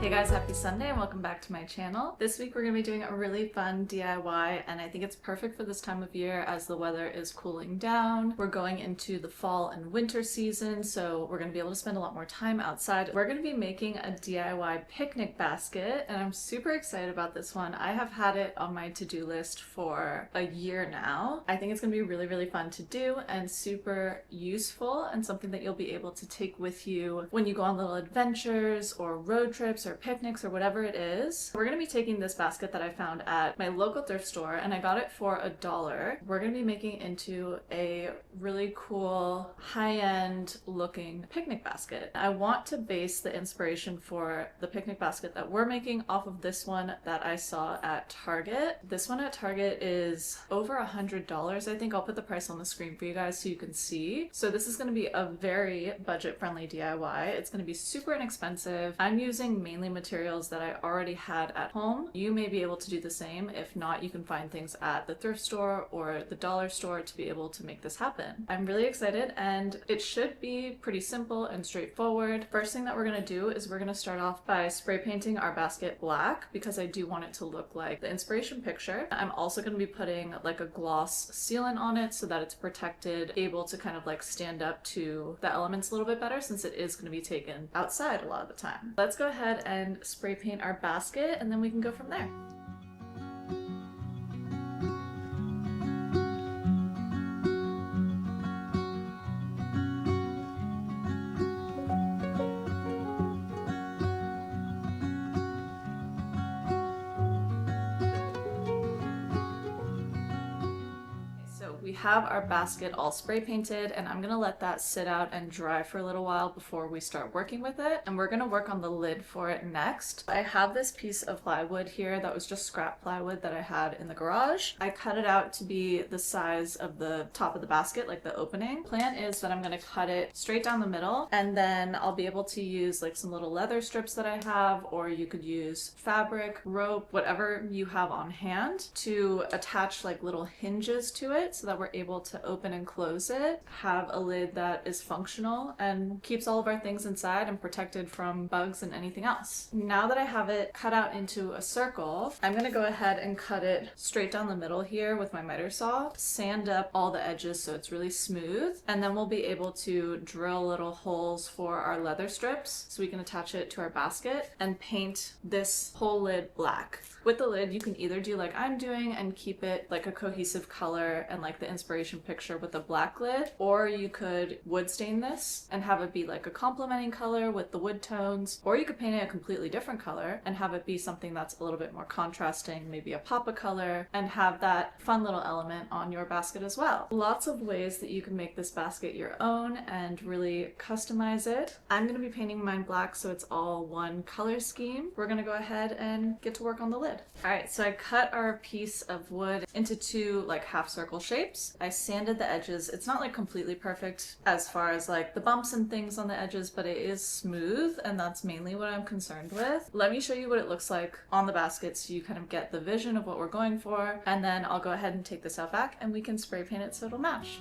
Hey guys, happy Sunday and welcome back to my channel. This week we're going to be doing a really fun DIY and I think it's perfect for this time of year as the weather is cooling down. We're going into the fall and winter season, so we're going to be able to spend a lot more time outside. We're going to be making a DIY picnic basket and I'm super excited about this one. I have had it on my to-do list for a year now. I think it's going to be really fun to do and super useful and something that you'll be able to take with you when you go on little adventures or road trips or picnics or whatever it is. We're going to be taking this basket that I found at my local thrift store and I got it for $1. We're going to be making it into a really cool high-end looking picnic basket. I want to base the inspiration for the picnic basket that we're making off of this one that I saw at Target. This one at Target is over $100. I think I'll put the price on the screen for you guys so you can see. So this is going to be a very budget-friendly DIY. It's going to be super inexpensive. I'm using mainly materials that I already had at home. You may be able to do the same. If not, you can find things at the thrift store or the dollar store to be able to make this happen. I'm really excited and it should be pretty simple and straightforward. First thing that we're going to do is we're going to start off by spray painting our basket black because I do want it to look like the inspiration picture. I'm also going to be putting like a gloss sealant on it so that it's protected, able to kind of like stand up to the elements a little bit better since it is going to be taken outside a lot of the time. Let's go ahead and spray paint our basket and then we can go from there. We have our basket all spray painted and I'm gonna let that sit out and dry for a little while before we start working with it, and we're gonna work on the lid for it next. I have this piece of plywood here that was just scrap plywood that I had in the garage. I cut it out to be the size of the top of the basket, like the opening. Plan is that I'm gonna cut it straight down the middle and then I'll be able to use like some little leather strips that I have, or you could use fabric, rope, whatever you have on hand to attach like little hinges to it so that we're able to open and close it, have a lid that is functional and keeps all of our things inside and protected from bugs and anything else. Now that I have it cut out into a circle, I'm gonna go ahead and cut it straight down the middle here with my miter saw, sand up all the edges so it's really smooth, and then we'll be able to drill little holes for our leather strips so we can attach it to our basket and paint this whole lid black. With the lid, you can either do like I'm doing and keep it like a cohesive color and like the inspiration picture with a black lid, or you could wood stain this and have it be like a complementing color with the wood tones, or you could paint it a completely different color and have it be something that's a little bit more contrasting, maybe a pop of color, and have that fun little element on your basket as well. Lots of ways that you can make this basket your own and really customize it. I'm going to be painting mine black so it's all one color scheme. We're going to go ahead and get to work on the lid. Alright, so I cut our piece of wood into two like half circle shapes. I sanded the edges. It's not like completely perfect as far as like the bumps and things on the edges, but it is smooth and that's mainly what I'm concerned with. Let me show you what it looks like on the basket so you kind of get the vision of what we're going for, and then I'll go ahead and take this out back and we can spray paint it so it'll match.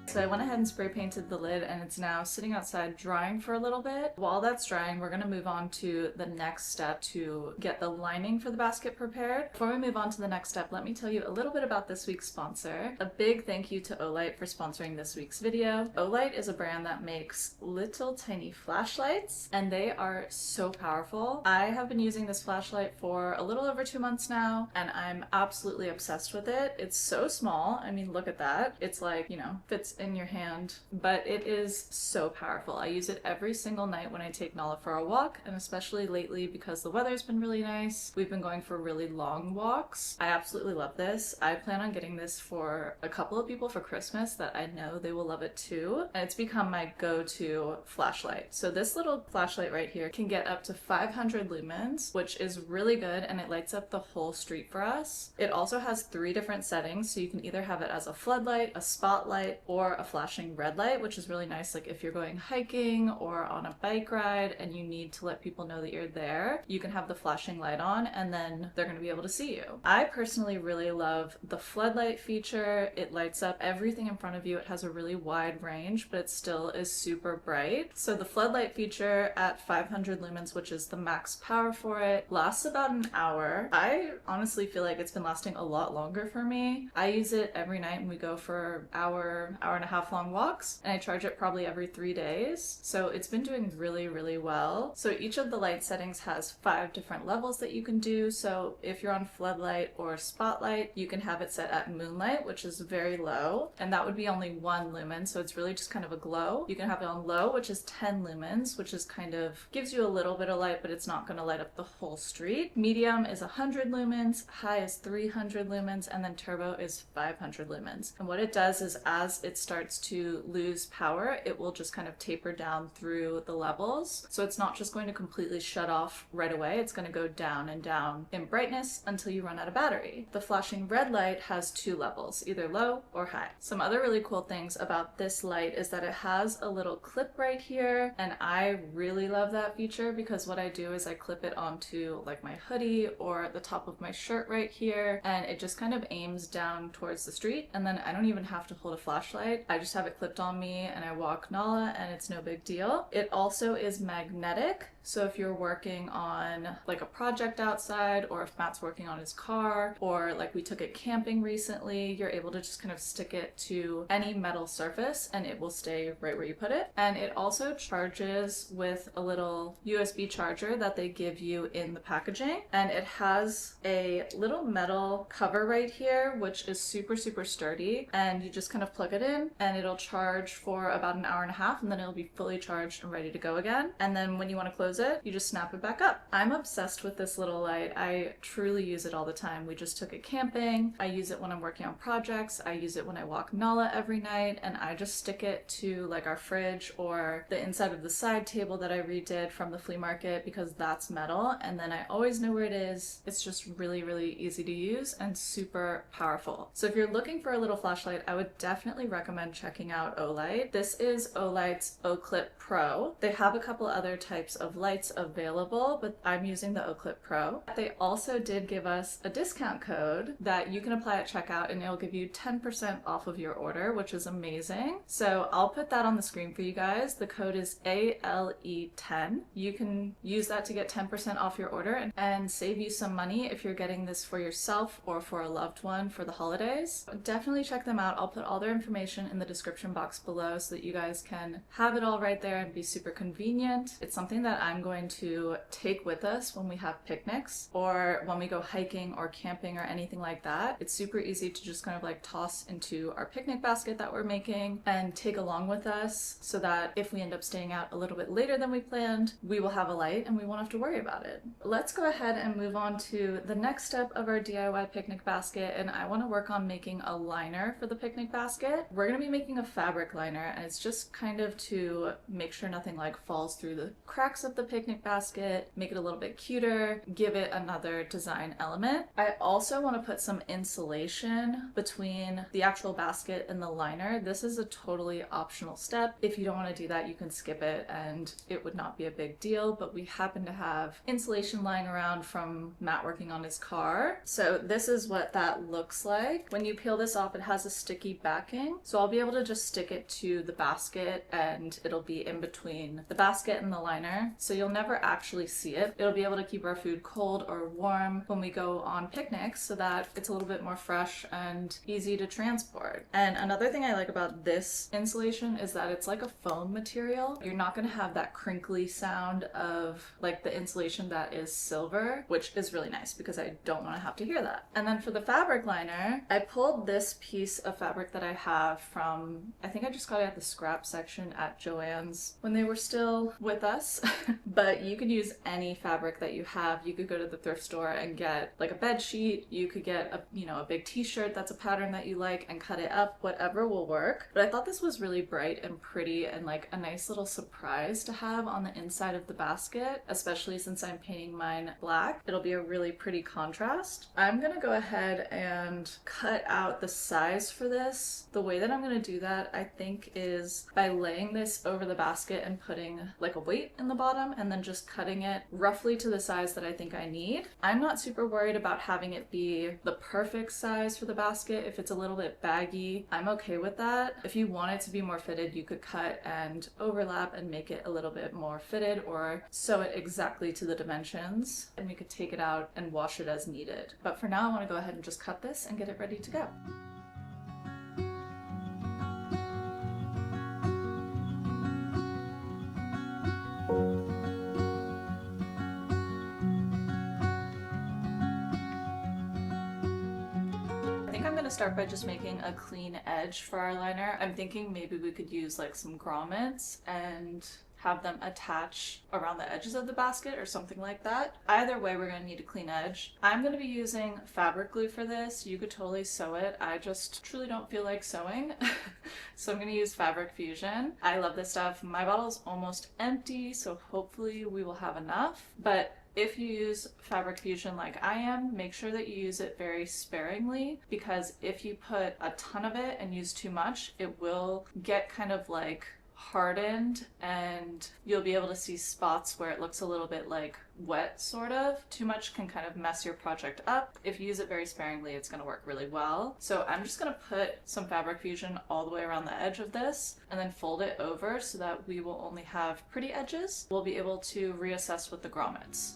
So I went ahead and spray painted the lid and it's now sitting outside drying for a little bit. While that's drying, we're going to move on to the next step to get the lining for the basket prepared. Before we move on to the next step, let me tell you a little bit about this week's sponsor. A big thank you to Olight for sponsoring this week's video. Olight is a brand that makes little tiny flashlights and they are so powerful. I have been using this flashlight for a little over 2 months now and I'm absolutely obsessed with it. It's so small. I mean, look at that. It's like, you know, fits in your hand, but it is so powerful. I use it every single night when I take Nala for a walk, and especially lately because the weather's been really nice. We've been going for really long walks. I absolutely love this. I plan on getting this for a couple of people for Christmas that I know they will love it too, and it's become my go-to flashlight. So this little flashlight right here can get up to 500 lumens, which is really good, and it lights up the whole street for us. It also has 3 different settings, so you can either have it as a floodlight, a spotlight, or for a flashing red light, which is really nice. Like if you're going hiking or on a bike ride and you need to let people know that you're there, you can have the flashing light on and then they're going to be able to see you. I personally really love the floodlight feature. It lights up everything in front of you. It has a really wide range, but it still is super bright. So the floodlight feature at 500 lumens, which is the max power for it, lasts about an hour. I honestly feel like it's been lasting a lot longer for me. I use it every night when we go for hour and a half long walks, and I charge it probably every 3 days. So it's been doing really, really well. So each of the light settings has 5 different levels that you can do. So if you're on floodlight or spotlight, you can have it set at moonlight, which is very low, and that would be only 1 lumen. So it's really just kind of a glow. You can have it on low, which is 10 lumens, which is kind of gives you a little bit of light, but it's not going to light up the whole street. Medium is 100 lumens, high is 300 lumens, and then turbo is 500 lumens. And what it does is as it starts to lose power, it will just kind of taper down through the levels. So it's not just going to completely shut off right away. It's going to go down and down in brightness until you run out of battery. The flashing red light has 2 levels, either low or high. Some other really cool things about this light is that it has a little clip right here, and I really love that feature because what I do is I clip it onto like my hoodie or the top of my shirt right here, and it just kind of aims down towards the street, and then I don't even have to hold a flashlight. I just have it clipped on me and I walk Nala and it's no big deal. It also is magnetic, so if you're working on like a project outside, or if Matt's working on his car, or like we took it camping recently, you're able to just kind of stick it to any metal surface and it will stay right where you put it. And it also charges with a little USB charger that they give you in the packaging, and it has a little metal cover right here which is super sturdy, and you just kind of plug it in and it'll charge for about an hour and a half, and then it'll be fully charged and ready to go again. And then when you want to close it, you just snap it back up. I'm obsessed with this little light. I truly use it all the time. We just took it camping. I use it when I'm working on projects. I use it when I walk Nala every night, and I just stick it to like our fridge or the inside of the side table that I redid from the flea market because that's metal, and then I always know where it is. It's just really easy to use and super powerful. So if you're looking for a little flashlight, I would definitely recommend checking out Olight. This is Olight's Oclip Pro. They have a couple other types of lights available, but I'm using the Oclip Pro. They also did give us a discount code that you can apply at checkout and it'll give you 10% off of your order, which is amazing. So I'll put that on the screen for you guys. The code is ALE10. You can use that to get 10% off your order and save you some money if you're getting this for yourself or for a loved one for the holidays. Definitely check them out. I'll put all their information in the description box below so that you guys can have it all right there and be super convenient. It's something that I'm going to take with us when we have picnics or when we go hiking or camping or anything like that. It's super easy to just kind of like toss into our picnic basket that we're making and take along with us, so that if we end up staying out a little bit later than we planned, we will have a light and we won't have to worry about it. Let's go ahead and move on to the next step of our DIY picnic basket, and I want to work on making a liner for the picnic basket. We're going to be making a fabric liner, and it's just kind of to make sure nothing like falls through the cracks of the picnic basket, make it a little bit cuter, give it another design element. I also want to put some insulation between the actual basket and the liner. This is a totally optional step. If you don't want to do that, you can skip it and it would not be a big deal, but we happen to have insulation lying around from Matt working on his car. So this is what that looks like. When you peel this off, it has a sticky backing. So I'll be able to just stick it to the basket and it'll be in between the basket and the liner. So you'll never actually see it. It'll be able to keep our food cold or warm when we go on picnics so that it's a little bit more fresh and easy to transport. And another thing I like about this insulation is that it's like a foam material. You're not going to have that crinkly sound of like the insulation that is silver, which is really nice because I don't want to have to hear that. And then for the fabric liner, I pulled this piece of fabric that I have from, I think I just got it at the scrap section at Joann's when they were still with us. But you could use any fabric that you have. You could go to the thrift store and get like a bed sheet. You could get a big t-shirt that's a pattern that you like and cut it up. Whatever will work. But I thought this was really bright and pretty and like a nice little surprise to have on the inside of the basket, especially since I'm painting mine black. It'll be a really pretty contrast. I'm gonna go ahead and cut out the size for this. The way that I'm gonna do that, I think, is by laying this over the basket and putting like a weight in the bottom and then just cutting it roughly to the size that I think I need. I'm not super worried about having it be the perfect size for the basket. If it's a little bit baggy, I'm okay with that. If you want it to be more fitted, you could cut and overlap and make it a little bit more fitted, or sew it exactly to the dimensions, and we could take it out and wash it as needed. But for now, I want to go ahead and just cut this and get it ready to go. I'm going to start by just making a clean edge for our liner. I'm thinking maybe we could use like some grommets and have them attach around the edges of the basket or something like that. Either way, we're going to need a clean edge. I'm going to be using fabric glue for this. You could totally sew it. I just truly don't feel like sewing. So I'm going to use Fabric Fusion. I love this stuff. My bottle is almost empty, so hopefully we will have enough. But if you use Fabric Fusion like I am, make sure that you use it very sparingly, because if you put a ton of it and use too much, it will get kind of like hardened and you'll be able to see spots where it looks a little bit like wet, sort of. Too much can kind of mess your project up. If you use it very sparingly, it's going to work really well. So I'm just going to put some Fabric Fusion all the way around the edge of this and then fold it over so that we will only have pretty edges. We'll be able to reassess with the grommets.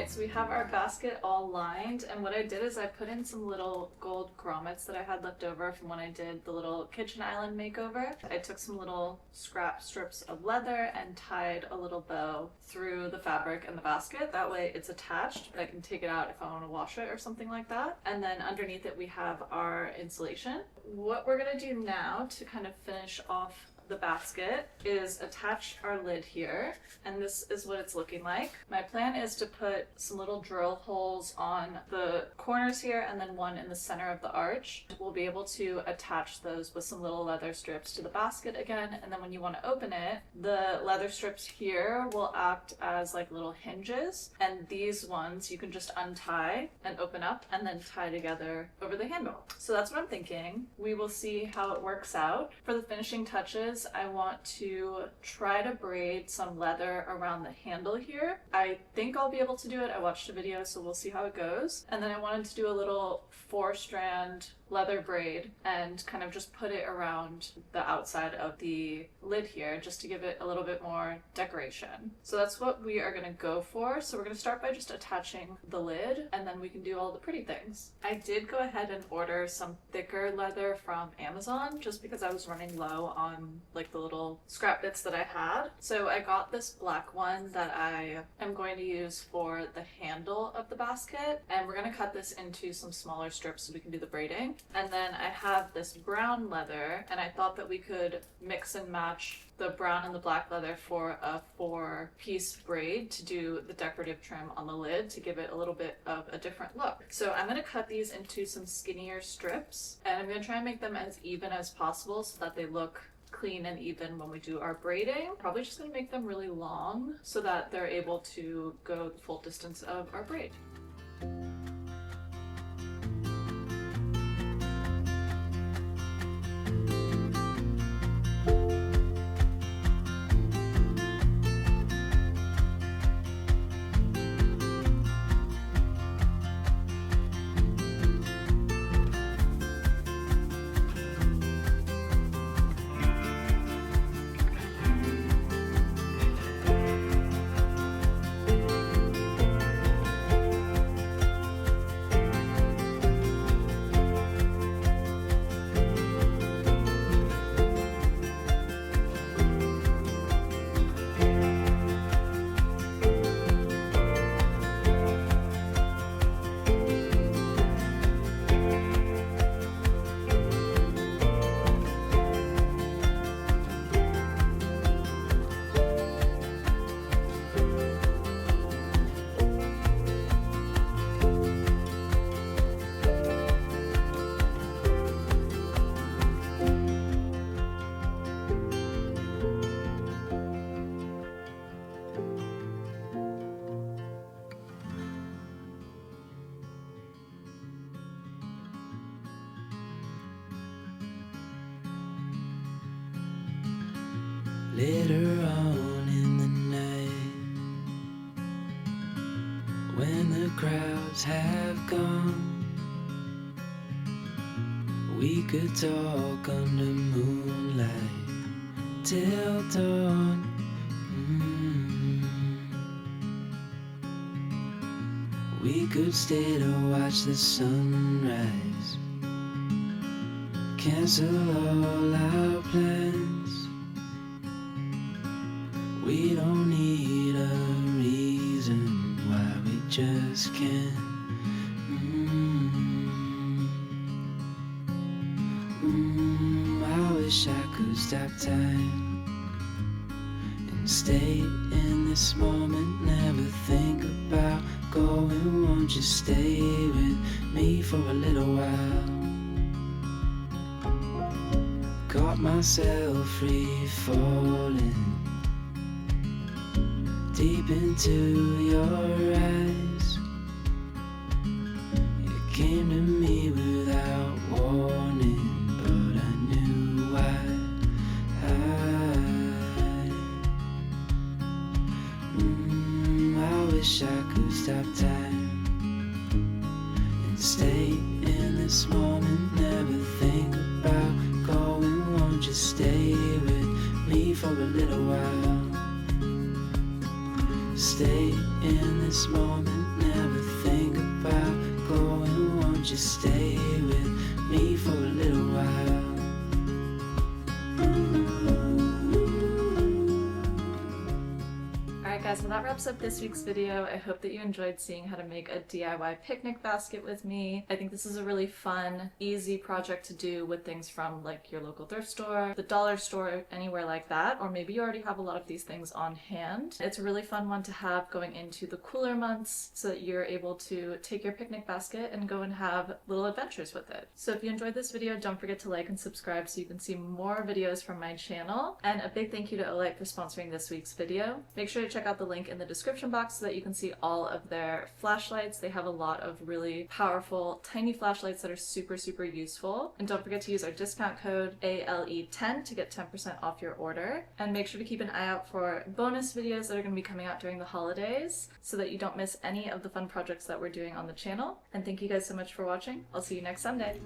So we have our basket all lined, and what I did is I put in some little gold grommets that I had left over from when I did the little kitchen island makeover. I took some little scrap strips of leather and tied a little bow through the fabric in the basket. That way it's attached, but I can take it out if I want to wash it or something like that. And then underneath it we have our insulation. What we're going to do now to kind of finish off the basket is attach our lid here, and this is what it's looking like. My plan is to put some little drill holes on the corners here and then one in the center of the arch. We'll be able to attach those with some little leather strips to the basket again, and then when you want to open it, the leather strips here will act as like little hinges, and these ones you can just untie and open up and then tie together over the handle. So that's what I'm thinking. We will see how it works out. For the finishing touches, I want to try to braid some leather around the handle here. I think I'll be able to do it. I watched a video, so we'll see how it goes. And then I wanted to do a little 4-strand leather braid and kind of just put it around the outside of the lid here just to give it a little bit more decoration. So that's what we are going to go for. So we're going to start by just attaching the lid, and then we can do all the pretty things. I did go ahead and order some thicker leather from Amazon just because I was running low on like the little scrap bits that I had. So I got this black one that I am going to use for the handle of the basket, and we're going to cut this into some smaller strips so we can do the braiding. And then I have this brown leather, and I thought that we could mix and match the brown and the black leather for a 4-piece braid to do the decorative trim on the lid to give it a little bit of a different look. So I'm going to cut these into some skinnier strips, and I'm going to try and make them as even as possible so that they look clean and even when we do our braiding. Probably just going to make them really long so that they're able to go the full distance of our braid. Later on in the night, when the crowds have gone, we could talk under moonlight till dawn. We could stay to watch the sunrise, cancel all our plans. We don't need a reason why we just can't. I wish I could stop time and stay in this moment, never think about going. Won't you stay with me for a little while? Caught myself free falling deep into your eyes. You came to me without warning, but I knew why. I wish I could stop time and stay in this moment, never think about going. Won't you stay with me for a little while? Stay in this moment, never think about going. Won't you stay with me for a little while? Alright guys, well that wraps up this week's video. I hope that you enjoyed seeing how to make a DIY picnic basket with me. I think this is a really fun, easy project to do with things from like your local thrift store, the dollar store, anywhere like that, or maybe you already have a lot of these things on hand. It's a really fun one to have going into the cooler months so that you're able to take your picnic basket and go and have little adventures with it. So if you enjoyed this video, don't forget to like and subscribe so you can see more videos from my channel. And a big thank you to Olight for sponsoring this week's video. Make sure to check out the link in the description box so that you can see all of their flashlights. They have a lot of really powerful tiny flashlights that are super useful. And don't forget to use our discount code ALE10 to get 10% off your order. And make sure to keep an eye out for bonus videos that are going to be coming out during the holidays so that you don't miss any of the fun projects that we're doing on the channel. And thank you guys so much for watching. I'll see you next Sunday.